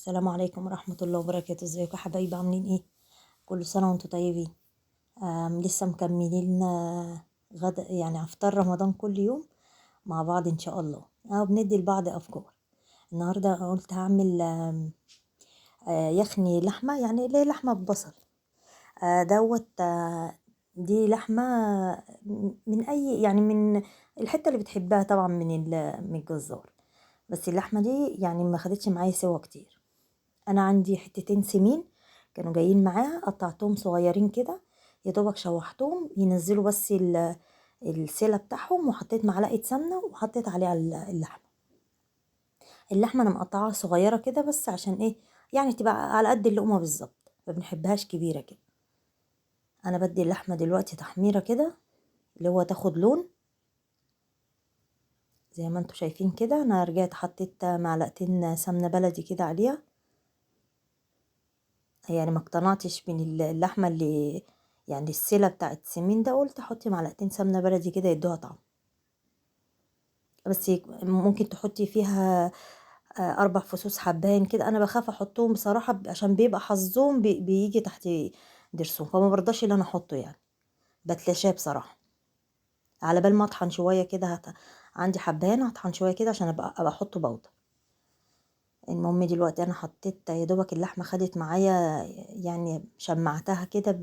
السلام عليكم ورحمة الله وبركاته. ازيكم يا حبايبي؟ عاملين ايه؟ كل سنة وانتم طيبين. لسه مكملين غدا، يعني افطار رمضان كل يوم مع بعض ان شاء الله. بندي لبعض افكار. النهاردة قلت هعمل يخني لحمة، يعني ليه لحمة ببصل. دوت دي لحمة من اي، يعني من الحتة اللي بتحبها طبعا من الجزار. بس اللحمة دي يعني ما خدتش معايا سوا كتير. انا عندي حتتين سمين كانوا جايين معاها، قطعتهم صغيرين كده، يا دوبك شوحتهم ينزلوا بس السيلة بتاعهم، وحطيت معلقة سمنة وحطيت عليها اللحمة انا مقطعاها صغيرة كده، بس عشان ايه؟ يعني تبقى على قد اللقمة بالظبط، ما بنحبهاش كبيرة كده. انا بدي اللحمة دلوقتي تحميرة كده، اللي هو تاخد لون زي ما انتوا شايفين كده. انا رجعت حطيت معلقتين سمنة بلدي كده عليها، يعني ما اقتنعتش من اللحمه اللي يعني السيله بتاعت السمين ده، قلت احطي معلقتين سمنه بلدي كده يدوها طعم. بس ممكن تحطي فيها 4 فصوص حبهان كده. انا بخاف احطهم بصراحه، عشان بيبقى حظهم بيجي تحت ضرسهم، فما برضاش اللي انا احطه يعني، بتلاشاه بصراحه. على بال ما اطحن شويه كده عندي حبهان هطحن شويه كده عشان ابقى احطه بودر. المهم دلوقتي انا حطيت يا دوبك اللحمه خدت معايا، يعني شمعتها كده،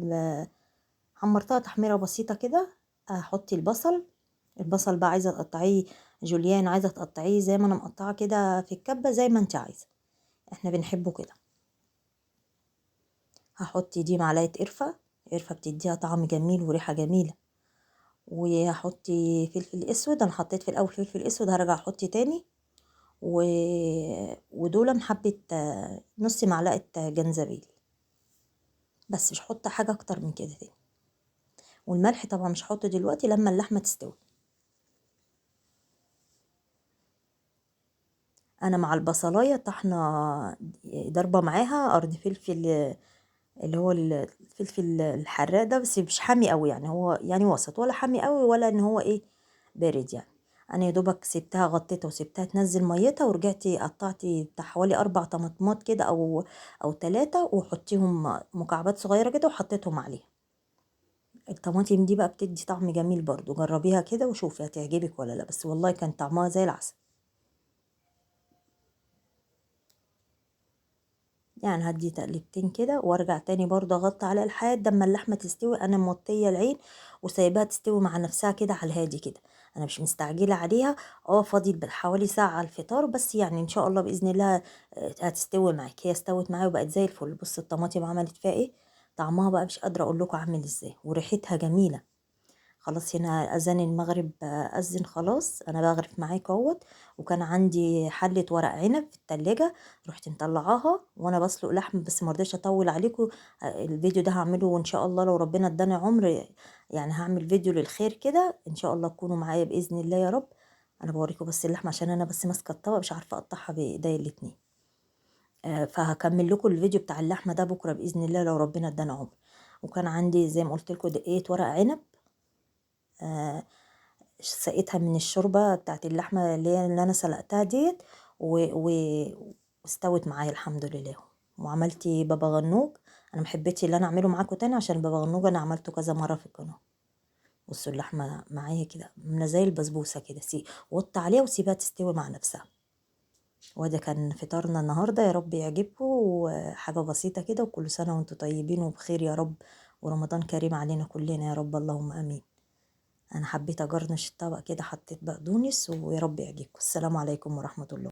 حمرتها تحميرة بسيطة كده. هحطي البصل بقى عايزة تقطعيه جوليان، عايزة تقطعيه زي ما انا مقطعة كده في الكبة، زي ما انت عايزة، احنا بنحبه كده. هحطي دي معلقة قرفة بتديها طعم جميل وريحة جميلة. وهحطي فلفل اسود، انا حطيت في الاول فلفل اسود، هرجع احطي تاني. و... ودول محبة نص معلقة جنزبيل، بس مش هحط حاجة اكتر من كده تاني. والملح طبعا مش هحطه دلوقتي، لما اللحمة تستوي. انا مع البصلايه طحنه ضربه معاها قرن فلفل، اللي هو الفلفل الحراق ده، بس مش حامي قوي، يعني هو يعني وسط، ولا حامي قوي ولا ان هو ايه، بارد يعني. انا يا دوبك سبتها، غطيتها وسبتها تنزل ميتها، ورجعتي قطعتي بتاع حوالي 4 طماطمات كده او 3، وحطيهم مكعبات صغيره كده وحطيتهم عليها. الطماطم دي بقى بتدي طعم جميل برضو، جربيها كده وشوفي هتعجبك ولا لا، بس والله كان طعمها زي العسل. يعني هدي تقلبتين كده وارجع تاني برضه اغطي عليها لحد اما اللحمه تستوي. انا موطيه العين وسايباها تستوي مع نفسها كده على الهادي كده، انا مش مستعجله عليها. فاضل حوالي ساعه على الفطار بس، يعني ان شاء الله باذن الله هتستوي معاك. هي استوت معايا وبقت زي الفل. بص الطماطم عملت فيها ايه، طعمها بقى مش قادره اقول لكم عامل ازاي، وريحتها جميله. خلاص هنا اذان المغرب اذن خلاص، انا بغرف معاك اهوت. وكان عندي حله ورق عنب في التلاجة، رحت مطلعاها وانا بسلق لحم، بس ما رضيتش اطول عليكم. الفيديو ده هعمله ان شاء الله لو ربنا اداني عمر، يعني هعمل فيديو للخير كده ان شاء الله، تكونوا معايا باذن الله يا رب. انا بوريكم بس اللحمه عشان انا بس ماسكه الطبق مش عارفه اقطعها بايديا الاتنين. فهكمل لكم الفيديو بتاع اللحمه ده بكره باذن الله لو ربنا اداني عمر. وكان عندي زي ما قلت لكم دقيقه ورق عنب، آه، سقيتها من الشوربة بتاعت اللحمة اللي انا سلقتها ديت، واستوت معايا الحمد لله. وعملتي بابا غنوج، انا محبتش اللي انا اعمله معاكم تاني، عشان بابا غنوج انا عملته كذا مرة في القناة. بصوا اللحمة معايا كده عاملة زي البسبوسة كده، وطي عليها وسيبها تستوي مع نفسها. وده كان فطارنا النهاردة، يا رب يعجبكم، وحاجة بسيطة كده، وكل سنة وانتم طيبين وبخير يا رب، ورمضان كريم علينا كلنا يا رب، اللهم امين. انا حبيت اجرنش الطبق كده، حطيت بقدونس، ويا رب يعجبكم. السلام عليكم ورحمة الله.